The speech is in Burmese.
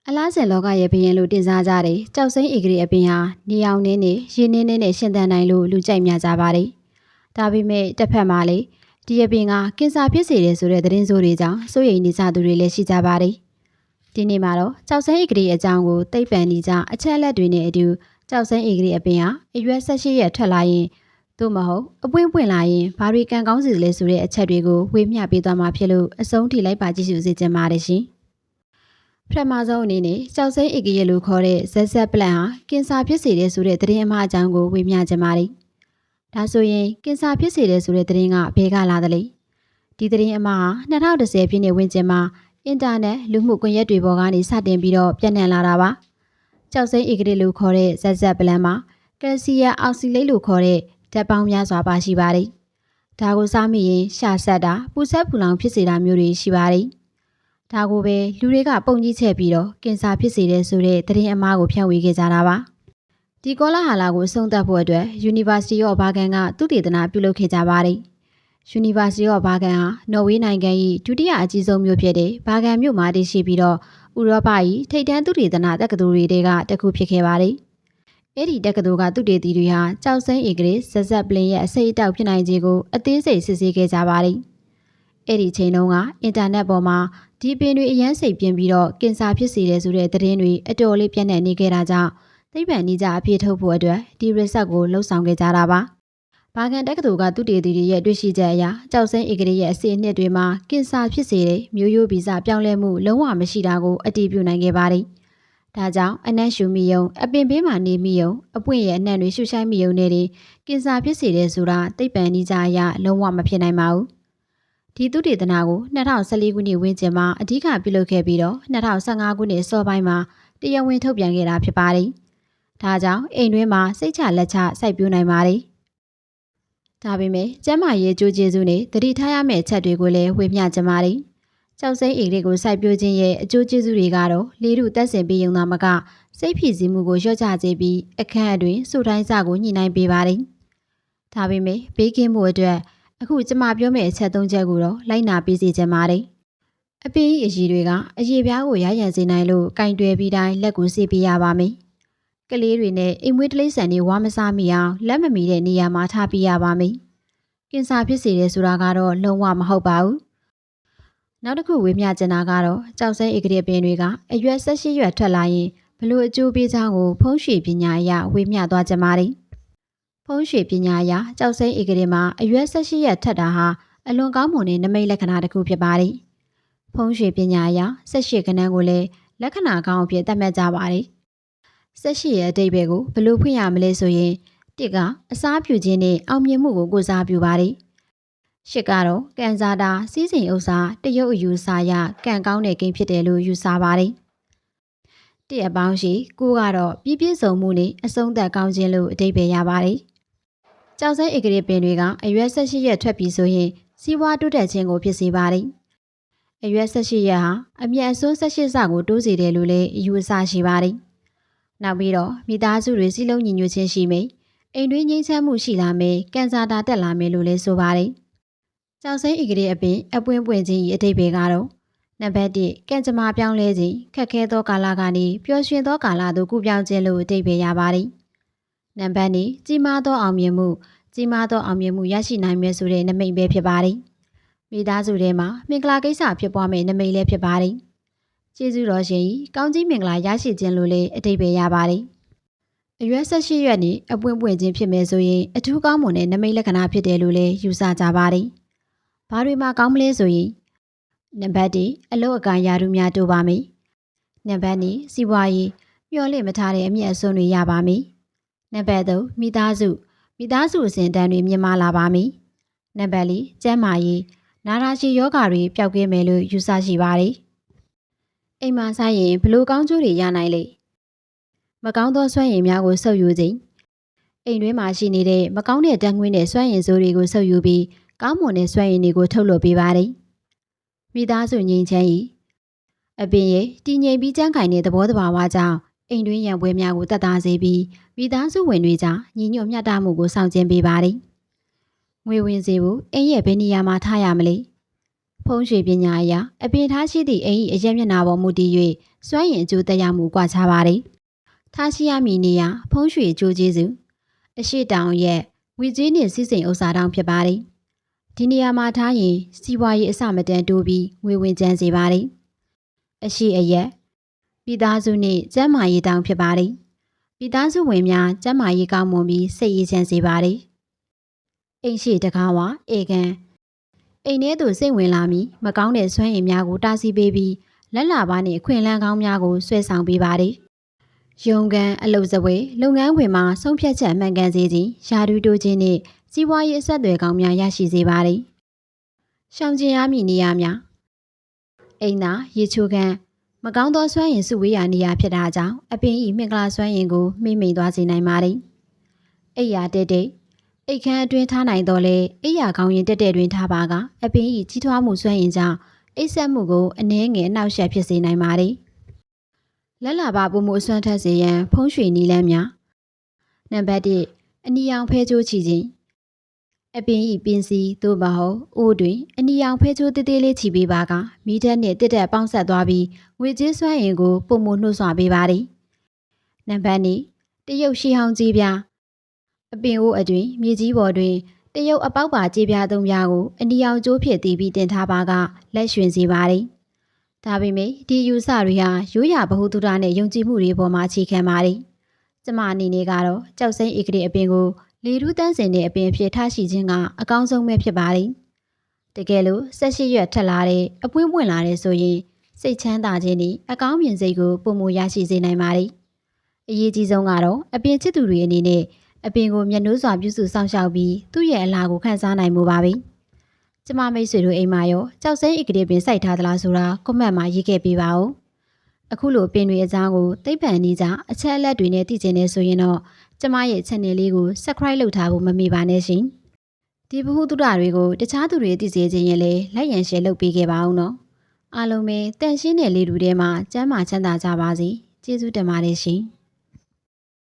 အလားစင်လောကရဲ့ဘရင်လို့တင်စားကြတယ်ကြောက်စိမ့်ဧကရီအပင်ဟာနေအောင်နင်းနေရင်းနှင်းနဲ့ရှင်သန်နိုင်လို့လူကြိုက်များကြပါတယ်ဒါပေမဲ့တစ်ဖက်မှာလေဒီအပင်ကကင်ဆာဖြစ်စေတယ်ဆိုတဲ့သတင်းဆိုးတွေကြောင့်စိုးရိမ်နေကြသူတွေလည်းရှိကြပါတယ်ဒီနေ့မှာတော့ကြောက်စိမ့်ဧကရီအကြောင်းကိုသိပ္ပံနေကြအချက်အလက်တွေနဲ့အတူကြောက်စိမ့်ဧကရီအပင်ဟာအရွယ်18ရက်ထွက်လာရင်သို့မဟုတ်အပွင့်ပွင့်လာရင်ဘာတွေကံကောင်းစီလဲဆိုတဲ့အချက်တွေကိုဝေမျှပေးသွားမှာဖြစ်လို့အဆုံးထိလိုက်ပါကြည့်ရှုစေချင်ပါတယ်ရှင်ပထမဆုံးအနေနဲ့ကြောက်စိမ့်ဧကရီလို့ခေါ်တဲ့ဇက်ဇက်ပလန့်ဟာကင်ဆာဖြစ်စေတဲ့ဆိုတဲ့သတင်းအမှားအကြောင်းကိုဝေမျှချင်ပါတယ်ဒါဆိုရင်ကင်ဆာဖြစ်စေတဲ့ဆိုတဲ့သတင်းကဘယ်ကလာသလဲဒီသတင်းအမှားဟာ2010ပြည့်နှစ်ဝန်းကျင်မှာအင်တာနက်လူမှုကွန်ရက်တွေပေါ်ကနေစတင်ပြီးတော့ပြန့်နှံ့လာတာပါကြောက်စိမ့်ဧကရီလို့ခေါ်တဲ့ဇက်ဇက်ပလန့်မှာကယ်လ်ဆီယမ်အောက်ဆီလိတ်လို့ခေါ်တဲ့ဓာတ်ပေါင်းများစွာပါရှိပါတယ်ဒါကိုစားမိရင်ရှာဆက်တာပူဆက်ပူလောင်ဖြစ်စေတာမျိုးတွေရှိပါတယ်ဒါကိုပဲလူတွေကပုံကြီးချက်ပြီးတော့ကင်ဆာဖြစ်စေတဲ့ဆိုတဲ့သတင်းအမှားကိုဖြန့်ဝေခဲ့ကြတာပါဒီကောလာဟာလာကိုအဆုံးသတ်ဖို့အတွက် University of Bergen ကသုတေသနပြုလုပ်ခဲ့ကြပါတယ် University of Bergen ဟာနော်ဝေးနိုင်ငံ၏ဒုတိယအကြီးဆုံးမြို့ဖြစ်တဲ့ဘာဂန်မြို့မှာတည်ရှိပြီးတော့ဥရောပ၏ထိပ်တန်းသုတေသနတက္ကသိုလ်တွေကတစ်ခုဖြစ်ခဲ့ပါတယ်အဲ့ဒီတက္ကသိုလ်ကသုတေသီတွေဟာကြောက်စိမ့်ဧကရီဇက်ဇက်ပလင်ရဲ့အစိတ်အတောက်ဖြစ်နိုင်ခြေကိုအသေးစိတ်စစ်ဆေးခဲ့ကြပါတယ်အဲ့ဒီချိန်တုန်းကအင်တာနက်ပေါ်မှာဒီပင်တွေအရန်စိတ်ပြင်းပြီးတော့ကင်ဆာဖြစ်စေတယ်ဆိုတဲ့သတင်းတွေအတော်လေးပြန့်နှံ့နေခဲ့တာကြောင့်သိပ္ပံနည်းကျအပြည့်ထုတ်ဖို့အတွက်ဒီ research ကိုလှုပ်ဆောင်ခဲ့ကြတာပါဘာဂန်တက္ကသိုလ်ကသုတေသီတွေရဲ့တွေ့ရှိချက်အရကြောက်စိမ့်ဧကရီရဲ့အစိအနှစ်တွေမှာကင်ဆာဖြစ်စေတဲ့မျိုးရိုးဗီဇပြောင်းလဲမှုလုံးဝမရှိတာကိုအတည်ပြုနိုင်ခဲ့ပါတယ်ဒါကြောင့်အနံ့ရှူမိယုံအပင်ဘေးမှာနေမိယုံအပွင့်ရဲ့အနံ့တွေရှူရှိုင်းမိယုံနဲ့ကင်ဆာဖြစ်စေတဲ့ဆိုတာသိပ္ပံနည်းကျအရလုံးဝမဖြစ်နိုင်ပါဘူးဒီသုတေသနကို2014ခုနှစ်ဝန်းကျင်မှာအဓိကပြုလုပ်ခဲ့ပြီးတော့2015ခုနှစ်စောပိုင်းမှာတရားဝင်ထုတ်ပြန်ခဲ့တာဖြစ်ပါတယ်။ဒါကြောင့်အိမ်တွင်းမှာစိတ်ချလက်ချစိုက်ပျိုးနိုင်ပါတယ်။ဒါပေမဲ့ကျန်းမာရေးအကျိုးကျေးဇူးနဲ့သတိထားရမယ့်အချက်တွေကိုလည်းဝေမျှချင်ပါတယ်။ကြောက်စိမ့်ဧကရီကိုစိုက်ပျိုးခြင်းရဲ့အကျိုးကျေးဇူးတွေကတော့လေထုတက်ဆင်ပေးရုံသာမကစိတ်ဖိစီးမှုကိုလျှော့ချစေပြီးအခန်းအတွင်းစုတိုင်းစကိုညှိနှိုင်းပေးပါတယ်။ဒါပေမဲ့ဘေးကင်းမှုအတွက်အခုကျမပြောမယ့်အချက်၃ချက်ကိုတော့လိုက်နာပေးစီချင်ပါတယ်။အပင်အရည်တွေကအရည်ပြားကိုရရန်စေနိုင်လို့ကင်တွယ်ပြီးတိုင်းလက်ကိုဆေးပေးရပါမယ်။ကလေးတွေနဲ့အိမ်မွေးတိရစ္ဆာန်တွေဝါမစားမိအောင်လက်မမီတဲ့နေရာမှာထားပေးရပါမယ်။ကင်ဆာဖြစ်စေတယ်ဆိုတာကတော့လုံးဝမဟုတ်ပါဘူး။နောက်တစ်ခုဝေမျှချင်တာကတော့ကြောက်စိမ့်ဧကရီပင်တွေကအရွယ်18ရွယ်ထွက်လာရင်ဘလို့အကျိုးပေးချောင်းကိုဖုံးရွှေပညာအရဝေမျှသွားချင်ပါတယ်။ဖုံးရွှေပညာအရကြောက်စိမ့်ဧကရီမှာအရွယ်18ရက်ထက်တာဟာအလွန်ကောင်းမွန်တဲ့နမိတ်လက္ခဏာတစ်ခုဖြစ်ပါတယ်။ဖုံးရွှေပညာအရ18ခန်းကိုလည်းလက္ခဏာကောင်းအဖြစ်သတ်မှတ်ကြပါတယ်။18ရဲ့အဓိပ္ပာယ်ကိုဘယ်လိုဖွင့်ရမလဲဆိုရင်တစ်ကအစားပြုခြင်းနဲ့အောင်မြင်မှုကိုကိုစားပြုပါတယ်။ရှစ်ကတော့ကံစားတာစီးစိမ်ဥစ္စာတရုတ်အယူဆရကံကောင်းတဲ့ကိန်းဖြစ်တယ်လို့ယူဆပါတယ်။တစ်အပေါင်းရှိကိုကတော့ပြည့်ပြည့်စုံမှုနဲ့အဆုံးသတ်ကောင်းခြင်းလို့အဓိပ္ပာယ်ရပါတယ်။ကြောက်စိမ့်ဧကရီပင်တွေကအရွယ်18ရက်ထွက်ပြီဆိုရင်စီးပွားတိုးတက်ခြင်းကိုဖြစ်စေပါတယ်။အရွယ်18ရက်ဟာအမြတ်အစွန်း18ဆကိုတိုးစေတယ်လို့လည်းအယူအဆရှိပါတယ်။နောက်ပြီးတော့မိသားစုတွေစည်းလုံးညီညွတ်ခြင်းရှိမယ်။အိမ်တွင်းငြိမ်းချမ်းမှုရှိလာမယ်။ကံစားတာတက်လာမယ်လို့လည်းဆိုပါတယ်။ကြောက်စိမ့်ဧကရီအပင်အပွင့်ပွင့်ခြင်း၏အဓိပ္ပာယ်ကတော့နံပါတ်1ကံကြမ္မာပြောင်းလဲခြင်းခက်ခဲသောကာလကနေပျော်ရွှင်သောကာလသို့ကူးပြောင်းခြင်းလို့အဓိပ္ပာယ်ရပါတယ်။နံပါတ်2ကြီးမားသောအောင်မြင်မှုရရှိနိုင်မယ်ဆိုတဲ့နမိတ်ပဲဖြစ်ပါတယ်။မိသားစုထဲမှာမင်္ဂလာကိစ္စဖြစ်ပွားမယ့်နမိတ်လည်းဖြစ်ပါတယ်။ကျေးဇူးတော်ရှင်ကြီးကောင်းကြီးမင်္ဂလာရရှိခြင်းလို့လည်းအဓိပ္ပာယ်ရပါတယ်။အရွယ်18ရက်နဲ့အပွင့်ပွင့်ခြင်းဖြစ်မယ်ဆိုရင်အထူးကောင်းမွန်တဲ့နမိတ်လက္ခဏာဖြစ်တယ်လို့လည်းယူဆကြပါတယ်။ဘာတွေမှာကောင်းမလဲဆိုရင်နံပါတ်1အလုပ်အကိုင်ရာထူးများတိုးပါမယ်။နံပါတ်2စီးပွားရေးမျှော်လင့်မထားတဲ့အမြတ်အစွန်းတွေရပါမယ်။နံပါတ်3မိသားစုအစဉ်တန်းတွေမြင့်မားလာပါမယ်။နံပါတ်4ကျန်းမာရေးနာတာရှည်ယောဂါတွေပျောက်ကင်းမယ်လို့ယူဆရှိပါတယ်။အိမ်မှာဆိုင်ရင်ဘလို့ကောင်းကျိုးတွေရနိုင်လေ။မကောင်းသောစွမ်းရည်များကိုဆုပ်ယူခြင်းအိမ်တွင်းမှာရှိနေတဲ့မကောင်းတဲ့ဓာတ်ငွေ့နဲ့စွမ်းရည်စိုးတွေကိုဆုပ်ယူပြီးကောင်းမွန်တဲ့စွမ်းရည်တွေကိုထုတ်လွှတ်ပေးပါတယ်။မိသားစုငြိမ်းချမ်းရေးအပင်ရဲ့တည်ငြိမ်ပြီးကြမ်းခိုင်တဲ့သဘောတဘာဝကြောင့်အိမ်တွင်းရန်ပွဲများကိုတတ်တာစေပြီးမိသားစုဝင်တွေကြားညီညွတ်မျှတမှုကိုဆောင်ကျဉ်ပေးပါတယ်။ငွေဝင်စေဖို့အိမ်ရဲ့ဘယ်နေရာမှာထားရမလဲ။ဘ ဖုံးရွှေပညာအရာအပြင်ထားရှိသည့်အိမ်၏အရက်မျက်နှာပေါ်မူတည်၍စွမ်းရည်အကျိုးသက်ရောက်မှုကွာခြားပါသည်ထားရှိရမည်နေရာဖုံးရွှေအကျိုးကျေးဇူးအရှိတောင်ရဲ့ဝီကြီးနှင့်စီးစိမ်ဥစ္စာတောင်ဖြစ်ပါသည်ဒီနေရာမှာထားရင်စီးပွားရေးအစမတန်တိုးပြီးငွေဝင်ကျန်းစေပါသည်အရှိအရက်ပြည်သားစုနှင့်ကျန်းမာရေးတောင်ဖြစ်ပါသည်ပြည်သားစုဝင်များကျန်းမာရေးကောင်းမွန်ပြီးစိတ်အေးချမ်းစေပါသည်အိမ်ရှိတကားဝဧကန်အိမ်ထဲသို့စိတ်ဝင်လာမည်မကောင်းတဲ့စွမ်းရည်များကိုတားဆီးပေးပြီးလက်လာပါနှင့်အခွင့်အလမ်းကောင်းများကိုဆွဲဆောင်ပေးပါသည်ရုံကန်အလုပ်စပွဲလုပ်ငန်းခွင်မှာဆုံးဖြတ်ချက်မှန်ကန်စေခြင်းယာတူတိုးခြင်းနှင့်စီးပွားရေးအဆက်အသွယ်ကောင်းများရရှိစေပါသည်ရှောင်ကျဉ်ရမည်နေရာများအိမ်သာရေချိုကန်မကောင်းသောစွမ်းရည်စုဝေးရာနေရာဖြစ်တာကြောင့်အပင်ဤမင်္ဂလာစွမ်းရည်ကိုမှိတ်မိန်သွားစေနိုင်ပါသည်အိယာတက်တက်အိတ်ခမ်းအတွင်းထားနိုင်တော့လေအိယာကောင်းရင်တက်တက်တွင်ထားပါကအပင်ဤကြီးထွားမှုစွမ်းရည်ကြောင့်အိတ်ဆက်မှုကိုအနည်းငယ်အနှောက်အယှက်ဖြစ်စေနိုင်ပါသည်လက်လာပါပုံမှုအစွမ်းထက်စေရန်ဖုံးရွှေနီလန်းများနံပါတ်1အနီရောင်ဖဲချိုးချီခြင်းအပင်ဤပင်စီသို့မဟုတ်အိုးတွင်အနီရောင်ဖဲချိုးတေးသေးလေးချီပေးပါကမီးတက်နှင့်တက်တက်ပေါင်းဆက်သွားပြီးငွေကြေးစွမ်းရည်ကိုပုံမှုနှုတ်ဆွပေးပါသည်နံပါတ်2တရုတ်ရှီဟောင်းကြီးပြအပင်အိုးအတွင်မြေကြီးပေါ်တွင်တရုတ်အပေါက်ပါကြီးပြသုံးပြားကိုအနီရောင်ကျိုးဖြစ်တည်ပြီးတင်ထားပါကလက်ရွှင်စေပါသည်ဒါပေမဲ့ဒီယူဆတွေဟာရိုးရာဗဟုသုတနဲ့ယုံကြည်မှုတွေပေါ်မှာအခြေခံပါသည်ကျမအနေနဲ့ကတော့ကြောက်စိမ့်ဧကတိအပင်ကိုလေထူးတန်းစင်တဲ့အပင်ဖြစ်ထားရှိခြင်းကအကောင်းဆုံးပဲဖြစ်ပါသည်တကယ်လို့18ရွက်ထက်လာတဲ့အပွင့်ပွင့်လာတဲ့ဆိုရင်စိတ်ချမ်းသာခြင်းနဲ့အကောင်းမြင်စိတ်ကိုပုံမရရှိစေနိုင်ပါသည်အရေးကြီးဆုံးကတော့အပင်ချစ်သူတွေအနေနဲ့အပင်ကိုမျက်နှိုးစွာပြုစုစောင့်ရှောက်ပြီးသူ့ရဲ့အလားကိုခန်းစားနိုင်မှုပါပဲကျမမိတ်ဆွေတို့အိမ်မှာရောကြောက်စိမ့်ဧကတိပင်စိုက်ထားသလားဆိုတာကွန်မန့်မှာရေးခဲ့ပေးပါဦးအခုလိုပင်တွေအကြောင်းကိုသိပ္ပံနည်းကြအချက်အလက်တွေနဲ့သိချင်နေဆိုရင်တော့ကျမရဲ့ channel လေးကို subscribe လုပ်ထားဖို့မမေ့ပါနဲ့ရှင်ဒီဗဟုသုတတွေကိုတခြားသူတွေသိစေခြင်းရင်လည်းလိုက်ရန် share လုပ်ပေးခဲ့ပါဦးနော်အားလုံးပဲတန်ရှင်းတဲ့လေတူထဲမှာကျမ်းမာချမ်းသာကြပါစေကျေးဇူးတင်ပါတယ်ရှင်